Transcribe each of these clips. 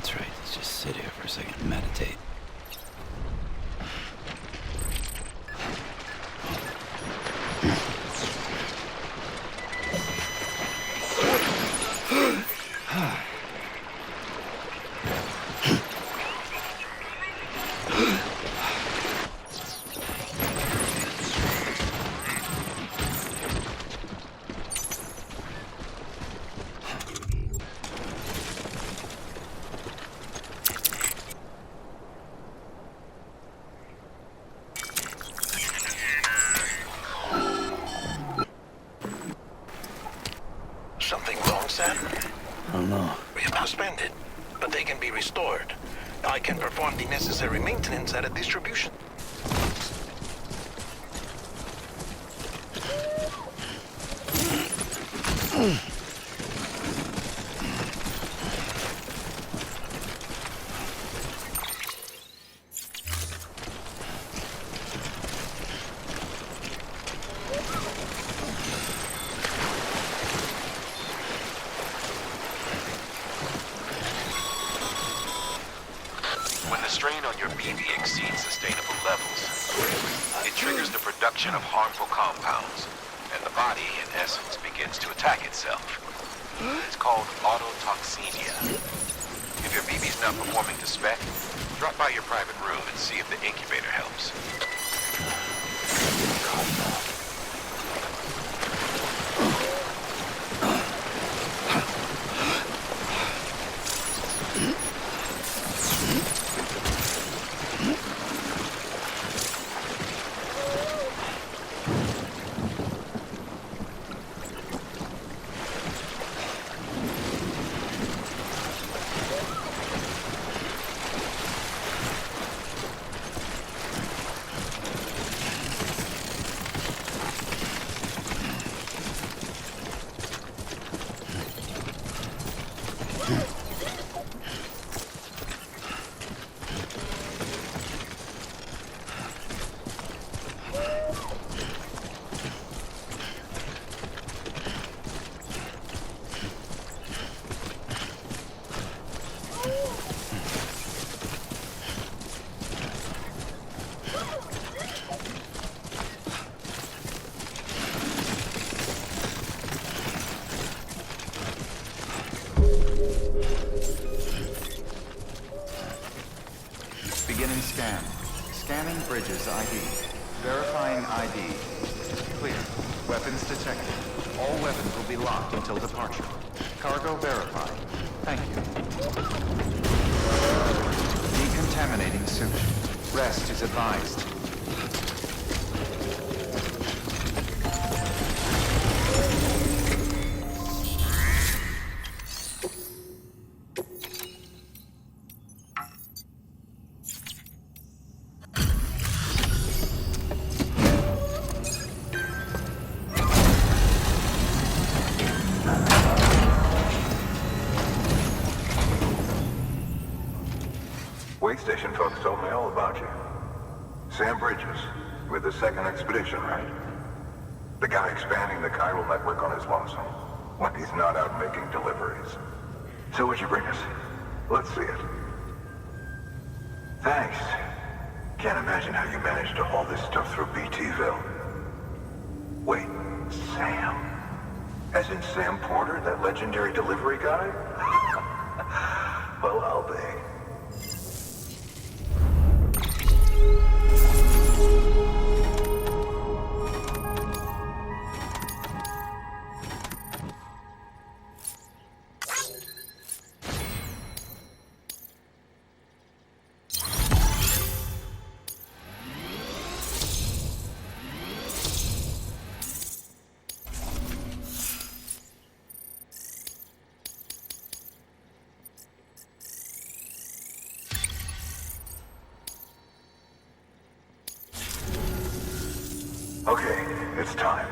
That's right. Let's just sit here for a second and meditate. Something wrong, Sam? I don't know. We have suspended, but they can be restored. I can perform the necessary maintenance at a distribution. When the strain on your BB exceeds sustainable levels, it triggers the production of harmful compounds, and the body, in essence, begins to attack itself. It's called autotoxemia. If your BB's not performing to spec, drop by your private room and see if the incubator helps. Beginning scan. Scanning Bridges ID. Verifying ID. Clear. Weapons detected. All weapons will be locked until departure. Cargo verified. Thank you. Decontaminating suit. Rest is advised. Way station folks told me all about you. Sam Bridges, with the second expedition, right? The guy expanding the chiral network on his lonesome, when he's not out making deliveries. So what'd you bring us? Let's see it. Thanks. Can't imagine how you managed to haul this stuff through BTville. Wait, Sam? As in Sam Porter, that legendary delivery guy? Well, I'll be. Okay, it's time.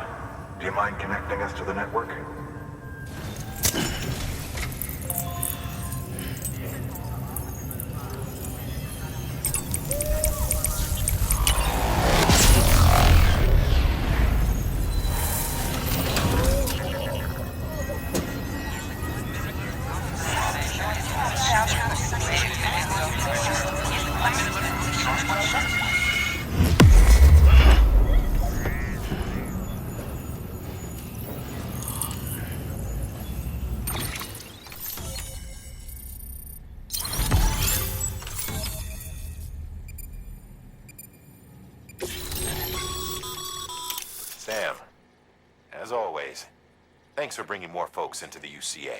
Do you mind connecting us to the network? Thanks for bringing more folks into the UCA.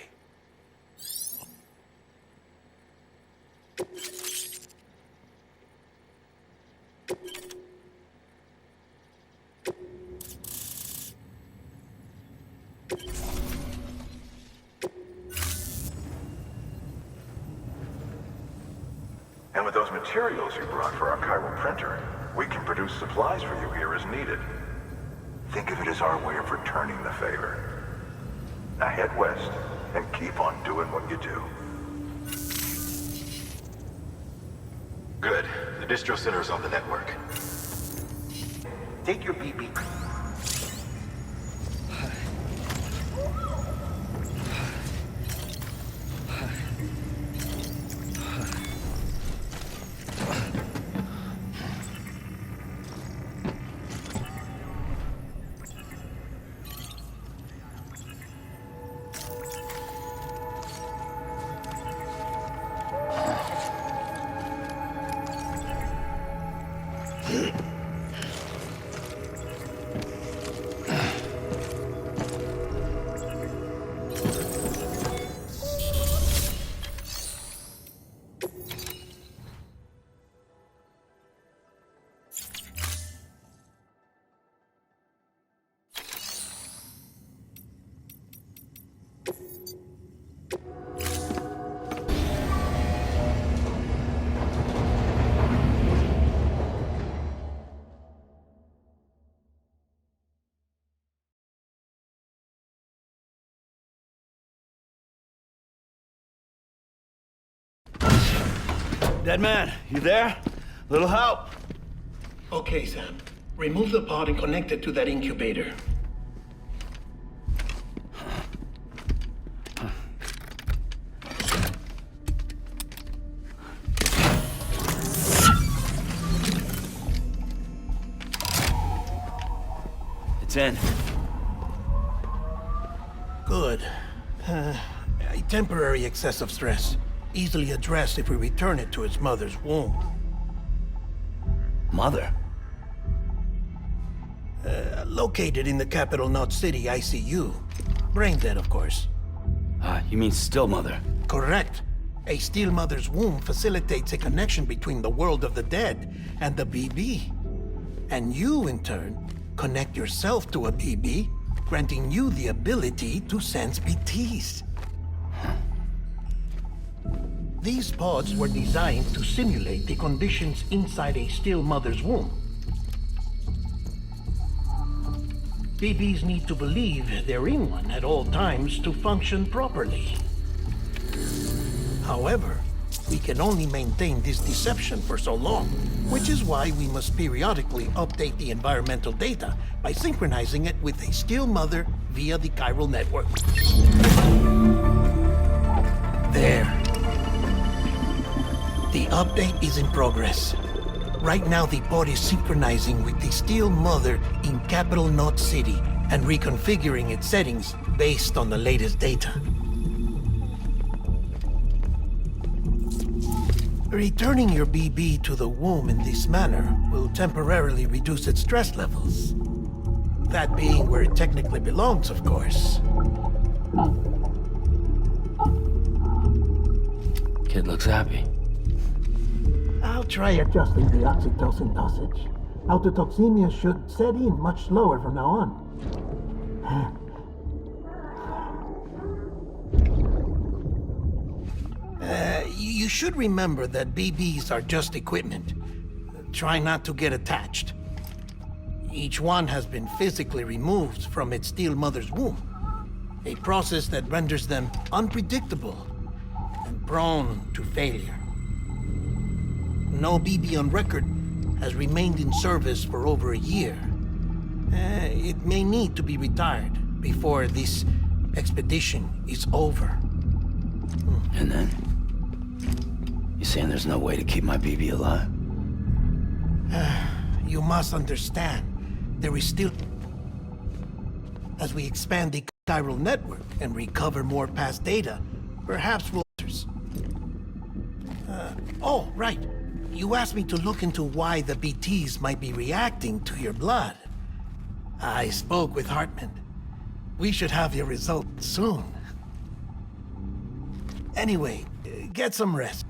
And with those materials you brought for our chiral printer, we can produce supplies for you here as needed. Think of it as our way of returning the favor. Now head west and keep on doing what you do. Good. The distro center is on the network. Take your BB. Dead man, you there? Little help? Okay, Sam. Remove the pod and connect it to that incubator. It's in. Good. A temporary excessive stress. Easily addressed if we return it to its mother's womb. Mother? Located in the capital Knot City ICU. Brain dead, of course. You mean still mother? Correct. A still mother's womb facilitates a connection between the world of the dead and the BB. And you, in turn, connect yourself to a BB, granting you the ability to sense BTs. These pods were designed to simulate the conditions inside a still mother's womb. BBs need to believe they're in one at all times to function properly. However, we can only maintain this deception for so long, which is why we must periodically update the environmental data by synchronizing it with a still mother via the chiral network. There. The update is in progress. Right now, the pod is synchronizing with the still mother in capital Knot City and reconfiguring its settings based on the latest data. Returning your BB to the womb in this manner will temporarily reduce its stress levels. That being where it technically belongs, of course. Kid looks happy. I'll try adjusting the oxytocin dosage. Autotoxemia should set in much slower from now on. You should remember that BBs are just equipment. Try not to get attached. Each one has been physically removed from its still mother's womb. A process that renders them unpredictable and prone to failure. No BB on record has remained in service for over a year. It may need to be retired before this expedition is over. And then? You saying there's no way to keep my BB alive? You must understand, there is still... As we expand the chiral network and recover more past data, perhaps we'll... Oh, right. You asked me to look into why the BTs might be reacting to your blood. I spoke with Hartman. We should have your result soon. Anyway, get some rest.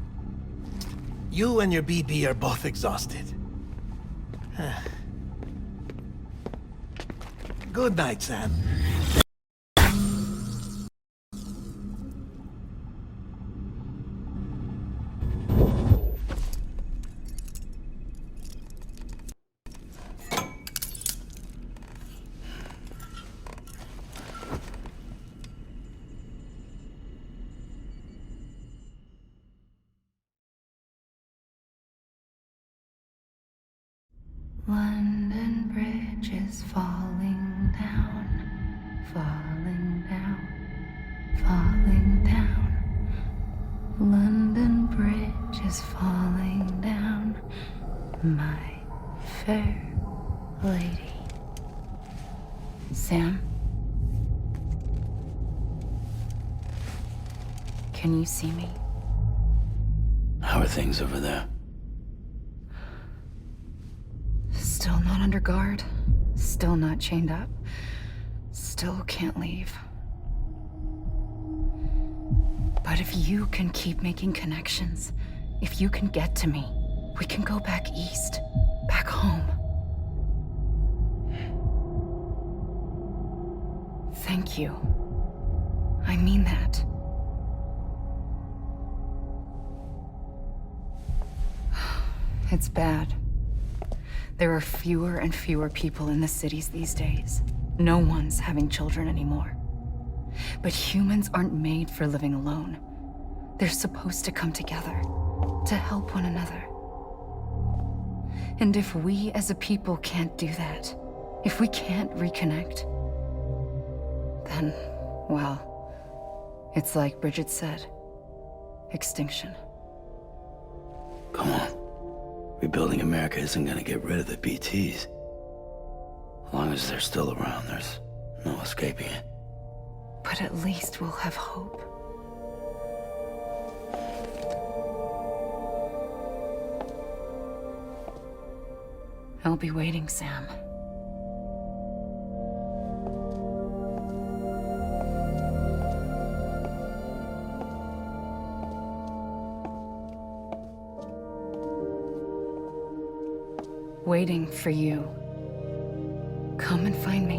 You and your BB are both exhausted. Good night, Sam. London Bridge is falling down, falling down, falling down. London Bridge is falling down, my fair lady. Sam? Can you see me? How are things over there? Still not under guard, still not chained up, still can't leave. But if you can keep making connections, if you can get to me, we can go back east, back home. Thank you. I mean that. It's bad. There are fewer and fewer people in the cities these days. No one's having children anymore. But humans aren't made for living alone. They're supposed to come together, to help one another. And if we as a people can't do that, if we can't reconnect, then, well, it's like Bridget said, extinction. Come on. Rebuilding America isn't gonna get rid of the BTs. As long as they're still around, there's no escaping it. But at least we'll have hope. I'll be waiting, Sam. Waiting for you. Come and find me.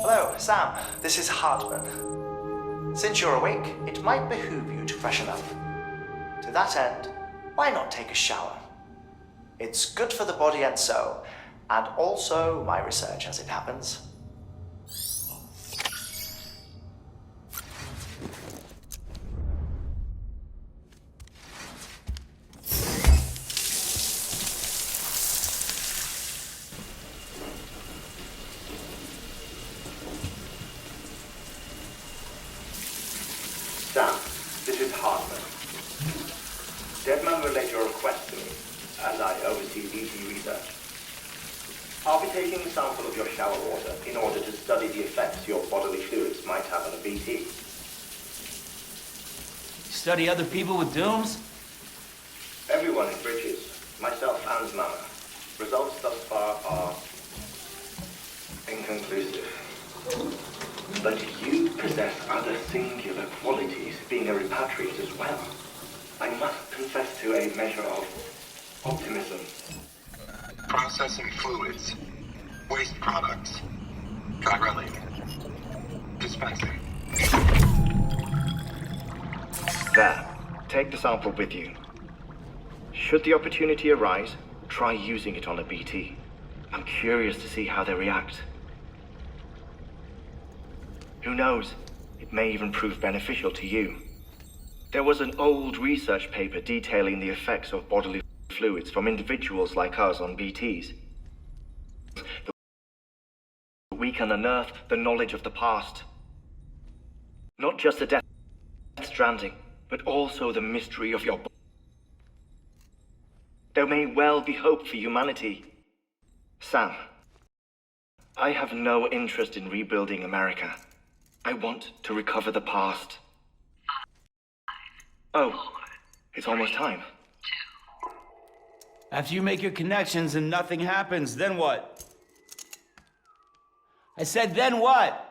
Hello, Sam. This is Hartman. Since you're awake, it might behoove you to freshen up. To that end, why not take a shower? It's good for the body and soul, and also my research as it happens. Sam, this is Hartman. Deadman relayed your request to me, as I oversee BT research. I'll be taking a sample of your shower water in order to study the effects your bodily fluids might have on a BT. Study other people with dooms? Everyone in Bridges, myself and Mama. Results thus far are inconclusive. But you possess other singular qualities, being a repatriate as well. I must confess to a measure of optimism. Processing fluids. Waste products. Chirelli. Dispensing. There. Take the sample with you. Should the opportunity arise, try using it on a BT. I'm curious to see how they react. Who knows? It may even prove beneficial to you. There was an old research paper detailing the effects of bodily fluids from individuals like us on BTs. We can unearth the knowledge of the past. Not just the death Stranding, but also the mystery of your body. There may well be hope for humanity. Sam, I have no interest in rebuilding America. I want to recover the past. Oh, it's almost time. After you make your connections and nothing happens, then what? I said, then what?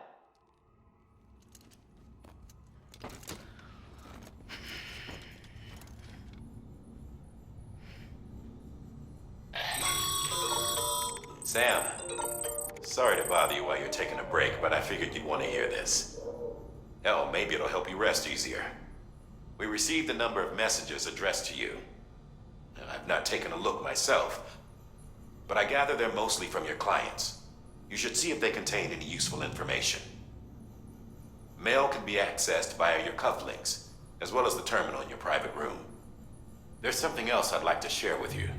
Sam, sorry to bother you while you're taking a break, but I figured you'd want to hear this. Hell, maybe it'll help you rest easier. We received a number of messages addressed to you. I've not taken a look myself, but I gather they're mostly from your clients. You should see if they contain any useful information. Mail can be accessed via your cufflinks, as well as the terminal in your private room. There's something else I'd like to share with you.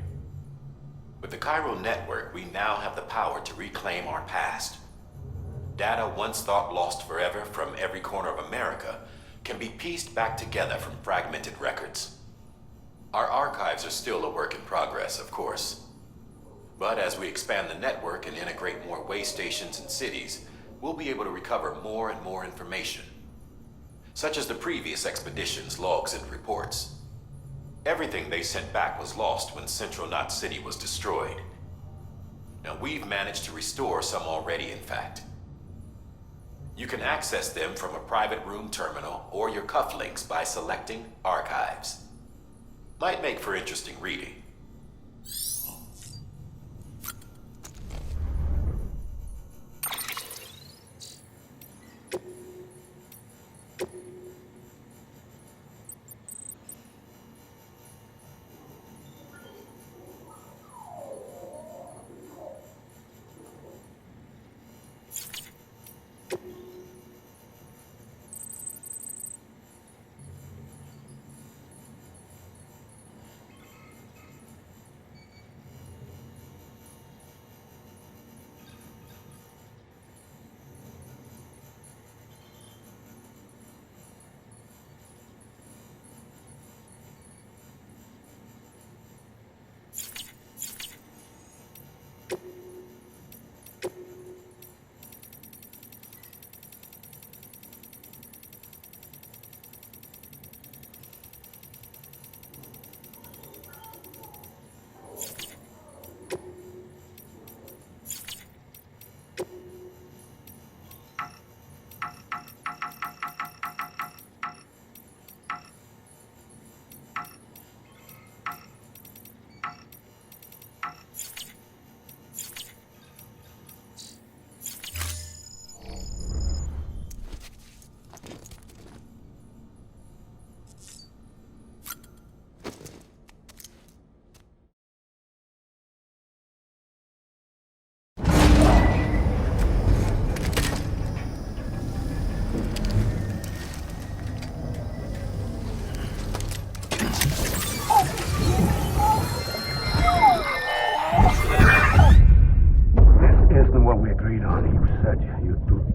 With the Chiral Network, we now have the power to reclaim our past. Data once thought lost forever from every corner of America can be pieced back together from fragmented records. Our archives are still a work in progress, of course. But as we expand the network and integrate more way stations and cities, we'll be able to recover more and more information, such as the previous expedition's logs and reports. Everything they sent back was lost when Central Knot City was destroyed. Now, we've managed to restore some already, in fact. You can access them from a private room terminal or your cufflinks by selecting Archives. Might make for interesting reading.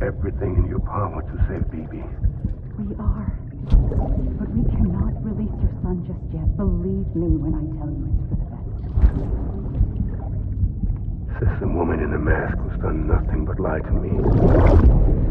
Everything in your power to save BB. We are. But we cannot release your son just yet. Believe me when I tell you it's for the best. System woman in the mask who's done nothing but lie to me.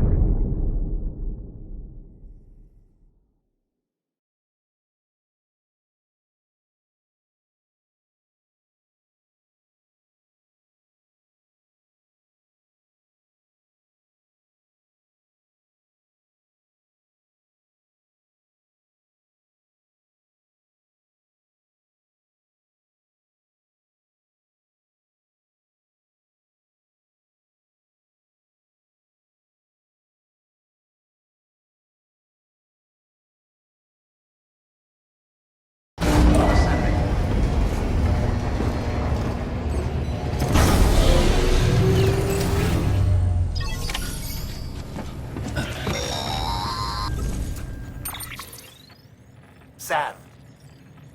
Sam,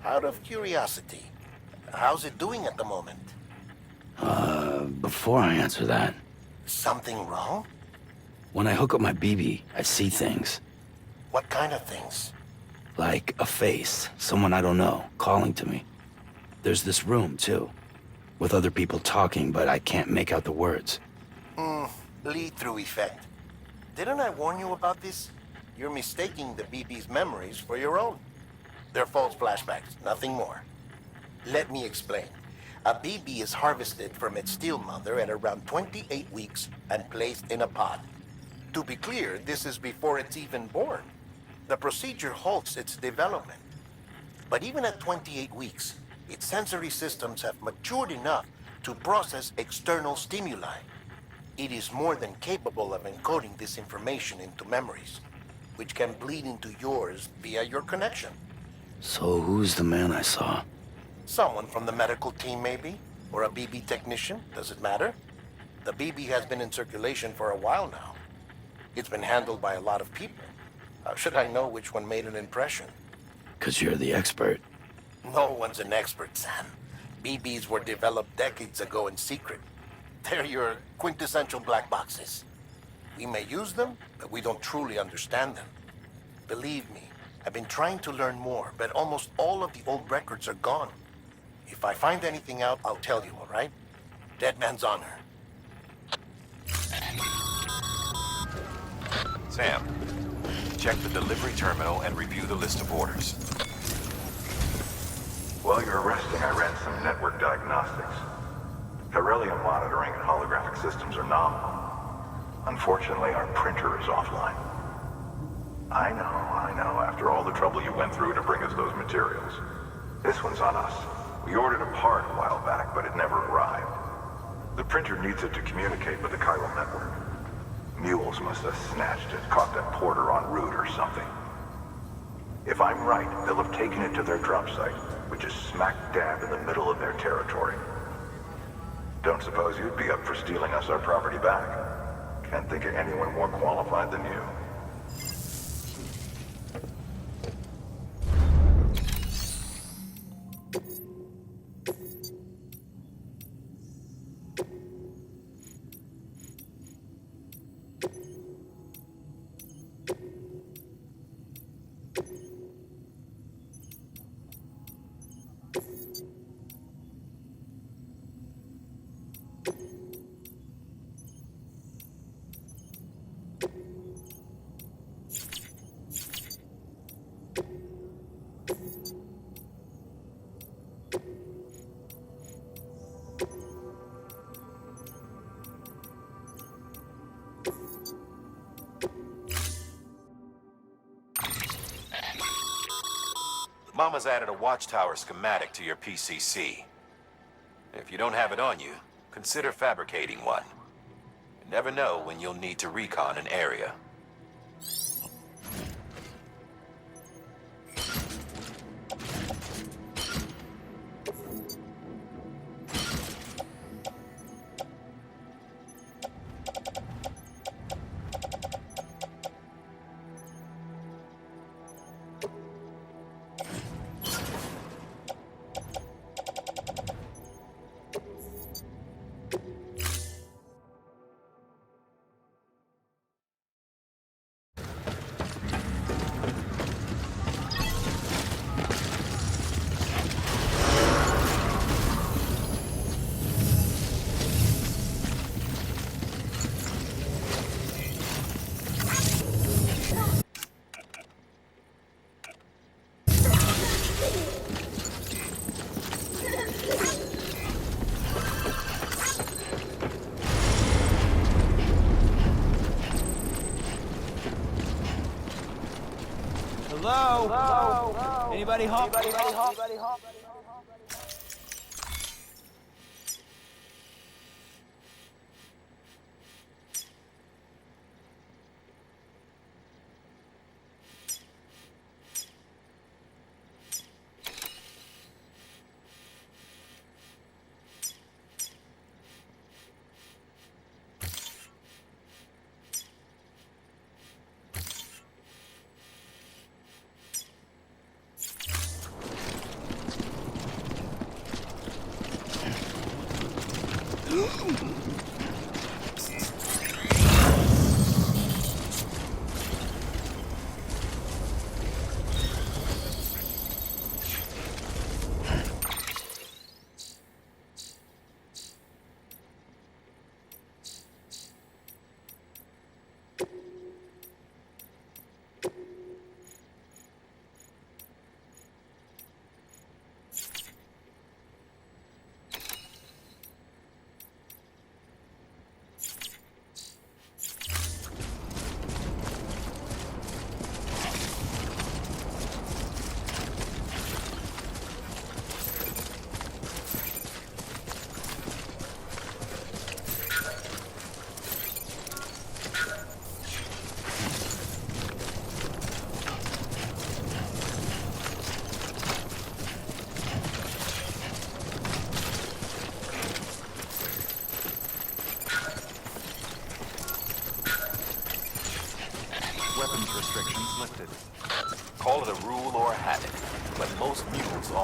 out of curiosity, how's it doing at the moment? Before I answer that, Something wrong? when I hook up my BB, I see things. What kind of things? Like a face, someone I don't know, calling to me. There's this room, too, with other people talking, but I can't make out the words. Bleed-through effect. Didn't I warn you about this? You're mistaking the BB's memories for your own. They're false flashbacks, nothing more. Let me explain. A BB is harvested from its steel mother at around 28 weeks and placed in a pod. To be clear, this is before it's even born. The procedure halts its development. But even at 28 weeks, its sensory systems have matured enough to process external stimuli. It is more than capable of encoding this information into memories, which can bleed into yours via your connection. So who's the man I saw? Someone from the medical team, maybe? Or a BB technician? Does it matter? The BB has been in circulation for a while now. It's been handled by a lot of people. How should I know which one made an impression? 'Cause you're the expert. No one's an expert, Sam. BBs were developed decades ago in secret. They're your quintessential black boxes. We may use them, but we don't truly understand them. Believe me, I've been trying to learn more, but almost all of the old records are gone. If I find anything out, I'll tell you, all right? Dead man's honor. Sam, check the delivery terminal and review the list of orders. While you're resting, I ran some network diagnostics. Beryllium monitoring and holographic systems are nominal. Unfortunately, our printer is offline. I know, after all the trouble you went through to bring us those materials. This one's on us. We ordered a part a while back, but it never arrived. The printer needs it to communicate with the chiral network. Mules must have snatched it, caught that porter en route or something. If I'm right, they'll have taken it to their drop site, which is smack dab in the middle of their territory. Don't suppose you'd be up for stealing us our property back? Can't think of anyone more qualified than you. Mama's added a watchtower schematic to your PCC. If you don't have it on you, consider fabricating one. You never know when you'll need to recon an area. Hello? Anybody home?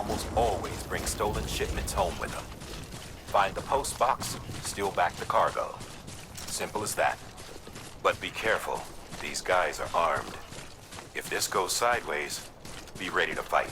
almost always bring stolen shipments home with them. Find the post box, steal back the cargo. Simple as that. But be careful. These guys are armed. If this goes sideways, be ready to fight.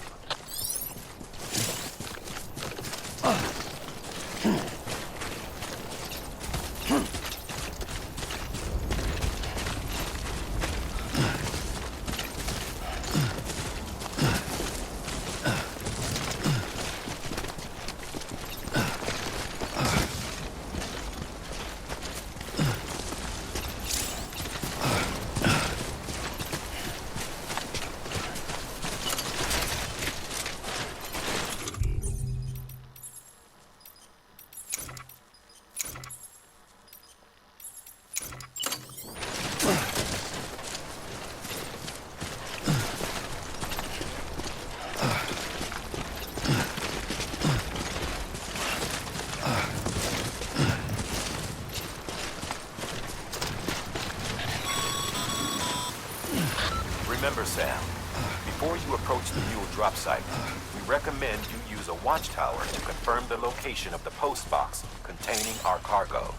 Remember, Sam, before you approach the mule drop site, we recommend you use a watchtower to confirm the location of the post box containing our cargo.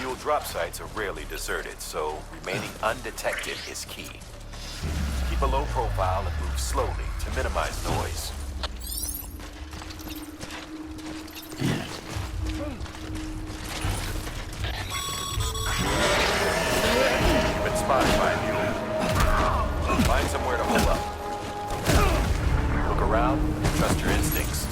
Mule drop sites are rarely deserted, so remaining undetected is key. Keep a low profile and move slowly to minimize noise. Spotted by a mule. Find somewhere to hold up. Look around and trust your instincts.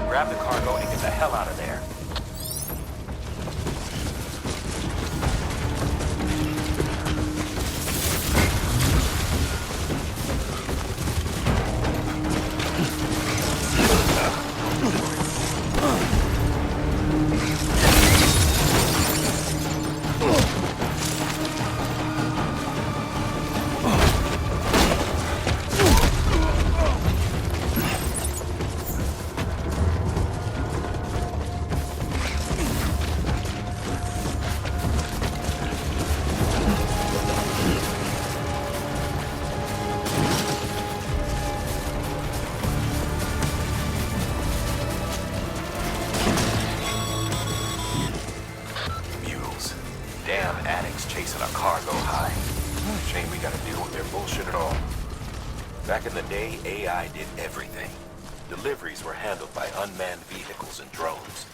Grab the cargo and get the hell out of there. gotta deal with their bullshit at all. Back in the day, AI did everything. Deliveries were handled by unmanned vehicles and drones.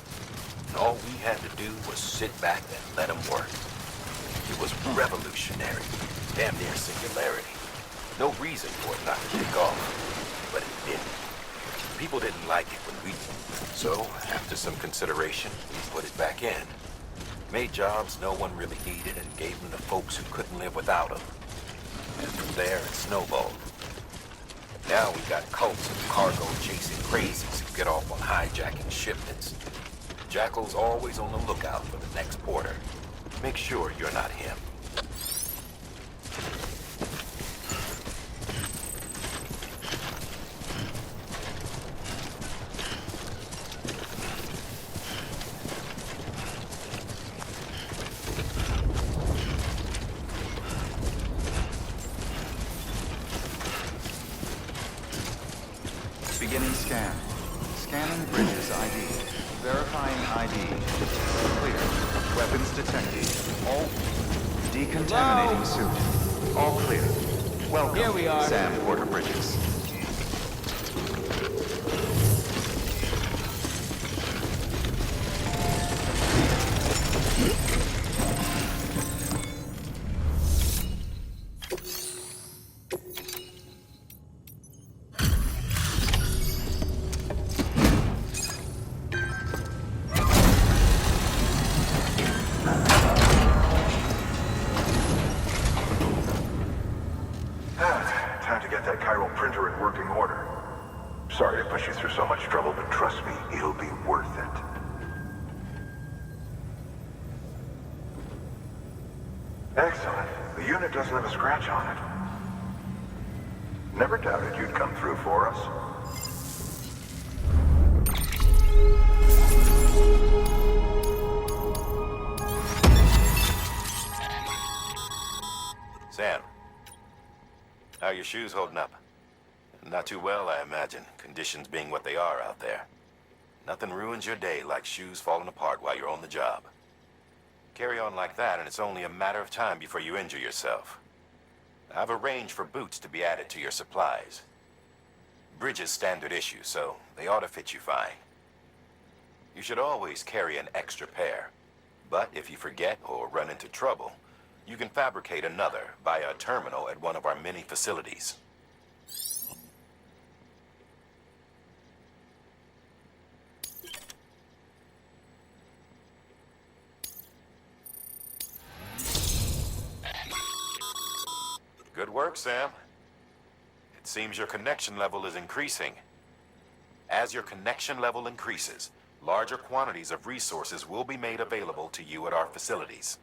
And all we had to do was sit back and let them work. It was revolutionary, damn near singularity. No reason for it not to take off, but it didn't. People didn't like it when we... So, after some consideration, we put it back in. Made jobs no one really needed and gave them to folks who couldn't live without them. And from there, it snowballed. Now we got cults of cargo chasing crazies who get off on hijacking shipments. Jackal's always on the lookout for the next porter. Make sure you're not him. Beginning scan. Scanning bridges ID. Verifying ID. Clear. Weapons detected. All decontaminating suit. All clear. Welcome, Here we are. Sam Porter Bridges. Time to get that chiral printer in working order. Sorry to push you through so much trouble, but trust me, it'll be worth it. Excellent. The unit doesn't have a scratch on it. Never doubted you'd come through for us. Sam, how are your shoes holding up? Not too well, I imagine, conditions being what they are out there. Nothing ruins your day like shoes falling apart while you're on the job. Carry on like that, and it's only a matter of time before you injure yourself. I've arranged for boots to be added to your supplies. Bridges standard issue, so they ought to fit you fine. You should always carry an extra pair. But if you forget or run into trouble, you can fabricate another via a terminal at one of our many facilities. Good work, Sam. It seems your connection level is increasing. As your connection level increases, larger quantities of resources will be made available to you at our facilities.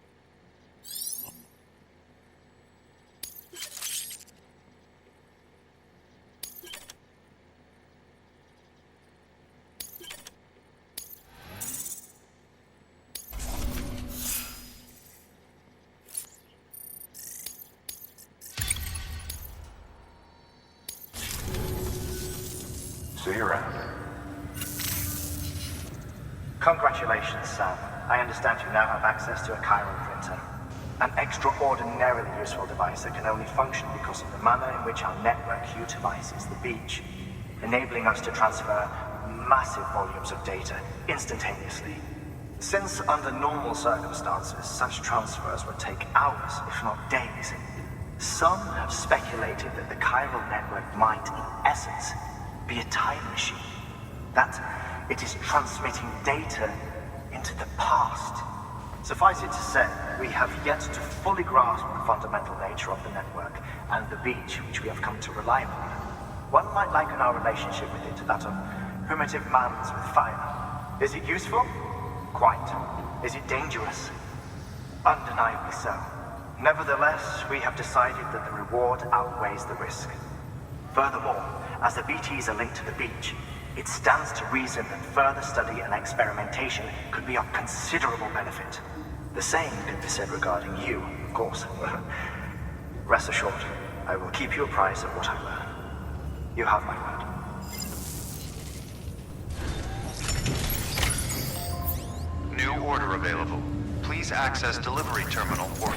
See you around. Congratulations, Sam. I understand you now have access to a chiral printer. An extraordinarily useful device that can only function because of the manner in which our network utilizes the beach, enabling us to transfer massive volumes of data instantaneously. Since under normal circumstances, such transfers would take hours, if not days, some have speculated that the chiral network might, in essence, be a time machine. That it is transmitting data into the past. Suffice it to say, we have yet to fully grasp the fundamental nature of the network and the beach which we have come to rely upon. One might liken our relationship with it to that of primitive mans with fire. Is it useful? Quite. Is it dangerous? Undeniably so. Nevertheless, we have decided that the reward outweighs the risk. Furthermore, as the BTs are linked to the beach, it stands to reason that further study and experimentation could be of considerable benefit. The same could be said regarding you, of course. Rest assured, I will keep you apprised of what I learn. You have my word. New order available. Please access delivery terminal for...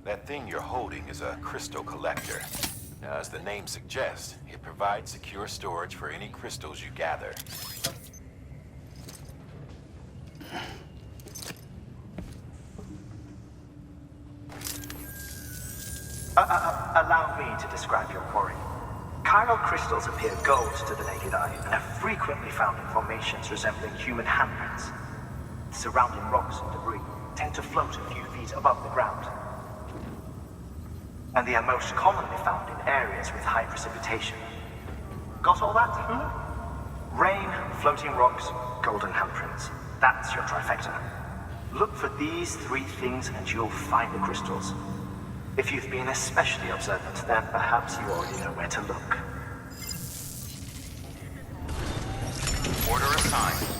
That thing you're holding is a crystal collector. Now, as the name suggests, it provides secure storage for any crystals you gather. Allow me to describe your quarry. Chiral crystals appear gold to the naked eye and are frequently found in formations resembling human handprints. Surrounding rocks and debris tend to float a few feet above the ground. And they are most commonly found in areas with high precipitation. Got all that? Rain, floating rocks, golden handprints. That's your trifecta. Look for these three things and you'll find the crystals. If you've been especially observant, then perhaps you already know where to look. Order assigned.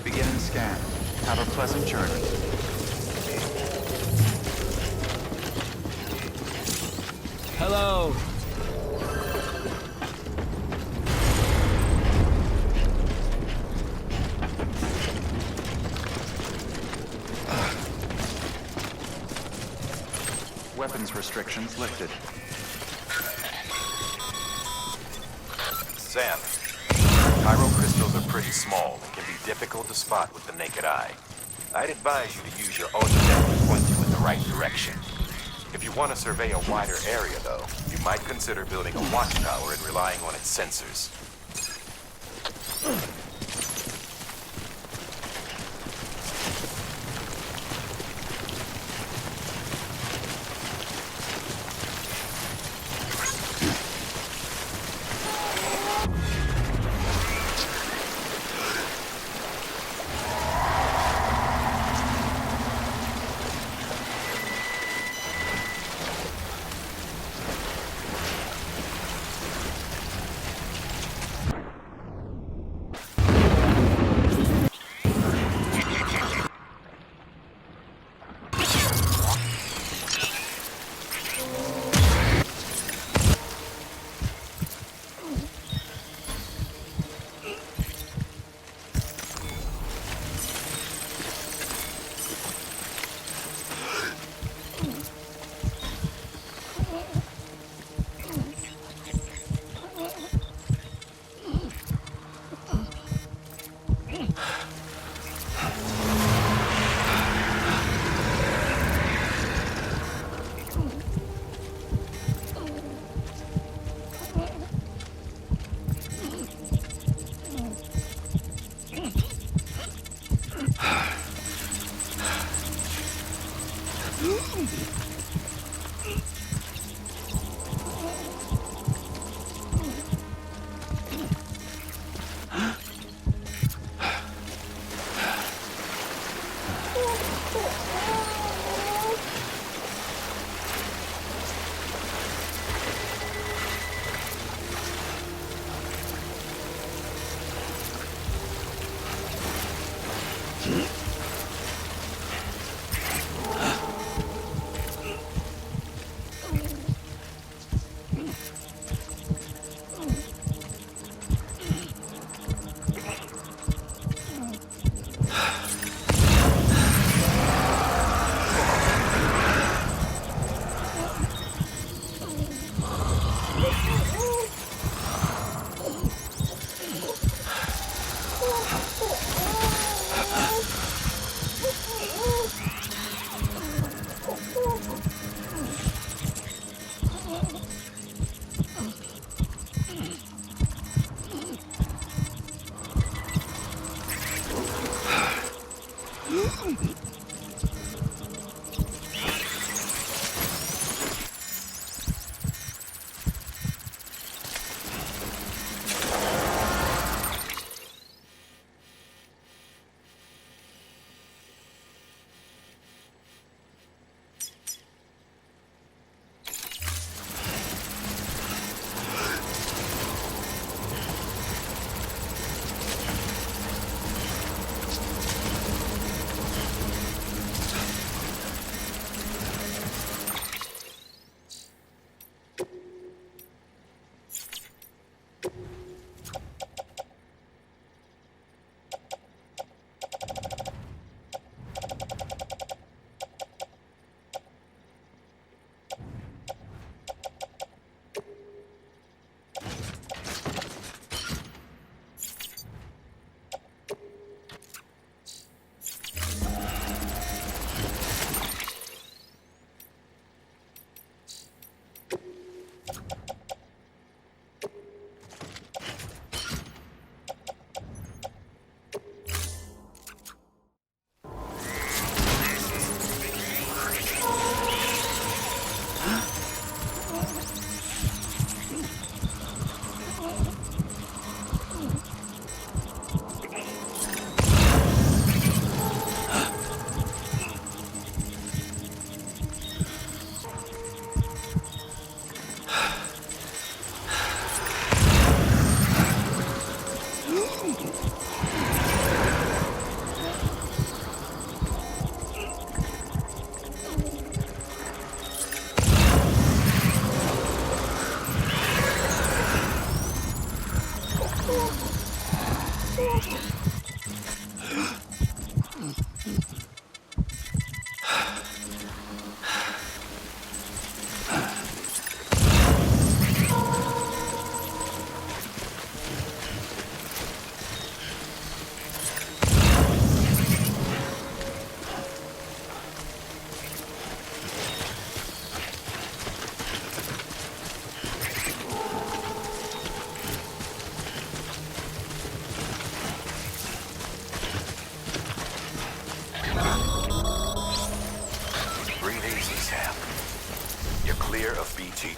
Begin scan. Have a pleasant journey. Hello. Weapons restrictions lifted. Sam, chiral crystals are pretty small and can be difficult to spot with the naked eye. I'd advise you to use your ultraviolet to point you in the right direction. If you want to survey a wider area, though, you might consider building a watchtower and relying on its sensors.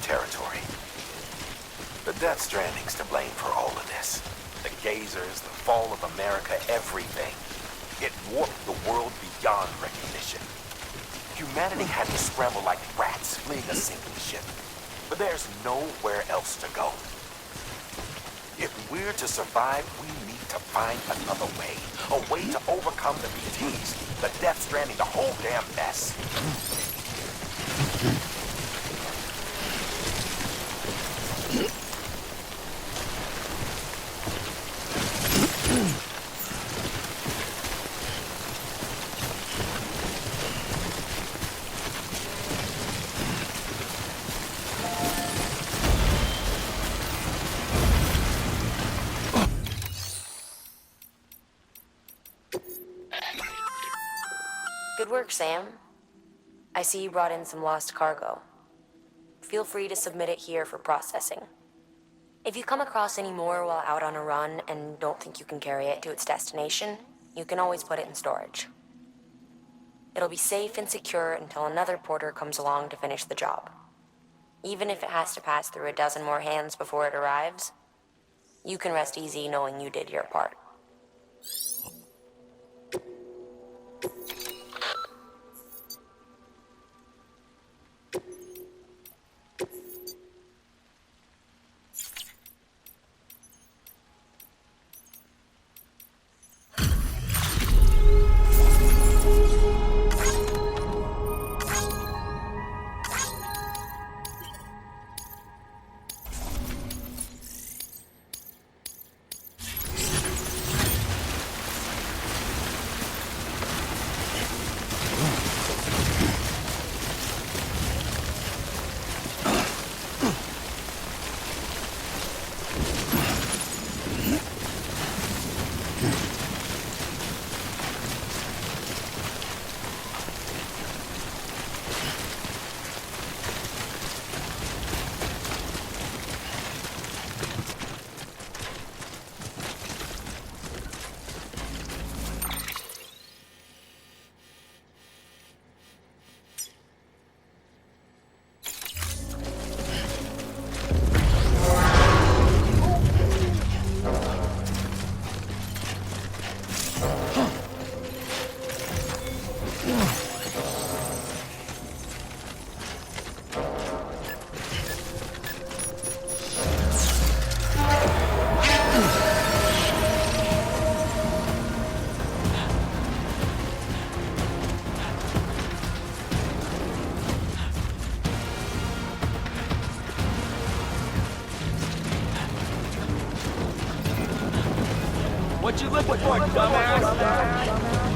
Territory. The Death Stranding's to blame for all of this. The gazers, the fall of America, everything. It warped the world beyond recognition. Humanity had to scramble like rats fleeing a sinking ship. But there's nowhere else to go. If we're to survive, we need to find another way. A way to overcome the BTs, the Death Stranding, the whole damn mess. Good work, Sam. I see you brought in some lost cargo. Feel free to submit it here for processing. If you come across any more while out on a run and don't think you can carry it to its destination, you can always put it in storage. It'll be safe and secure until another porter comes along to finish the job. Even if it has to pass through a dozen more hands before it arrives, you can rest easy knowing you did your part. What you looking for, dumbass?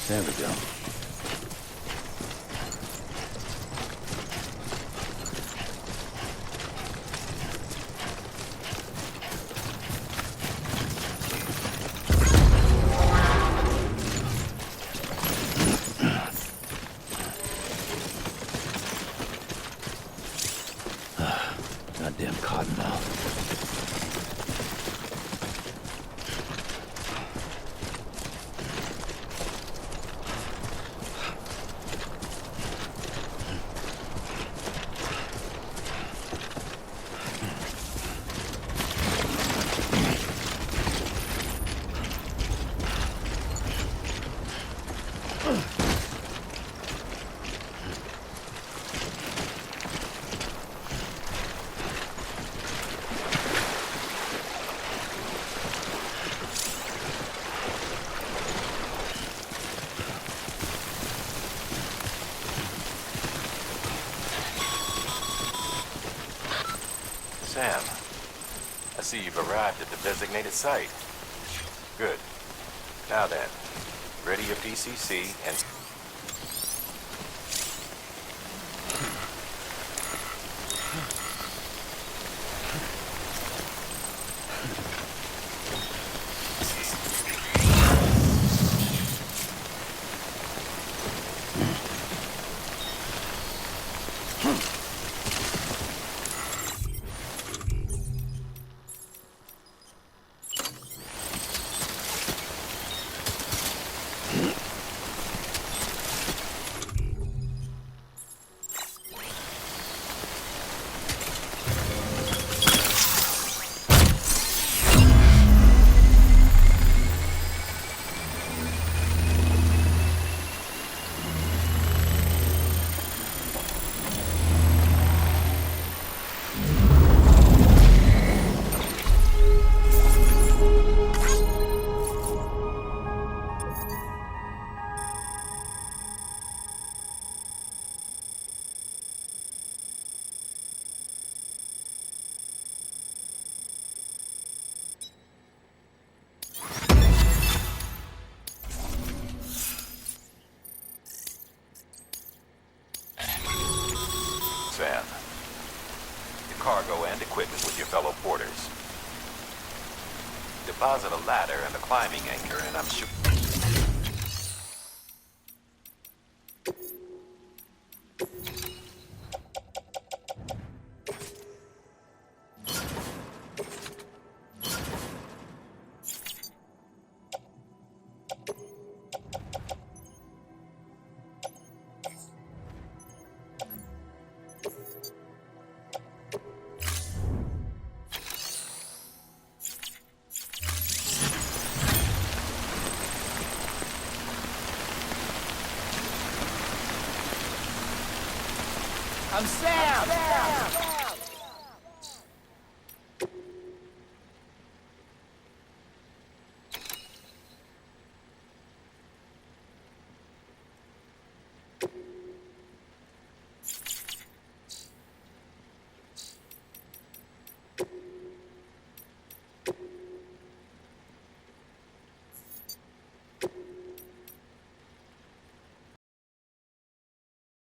There we go. Goddamn cottonmouth. Sam, I see you've arrived at the designated site. Good. Now then, ready your PCC and... Sam, your cargo and equipment with your fellow porters. Deposit a ladder and a climbing anchor, and I'm sure... I'm Sam!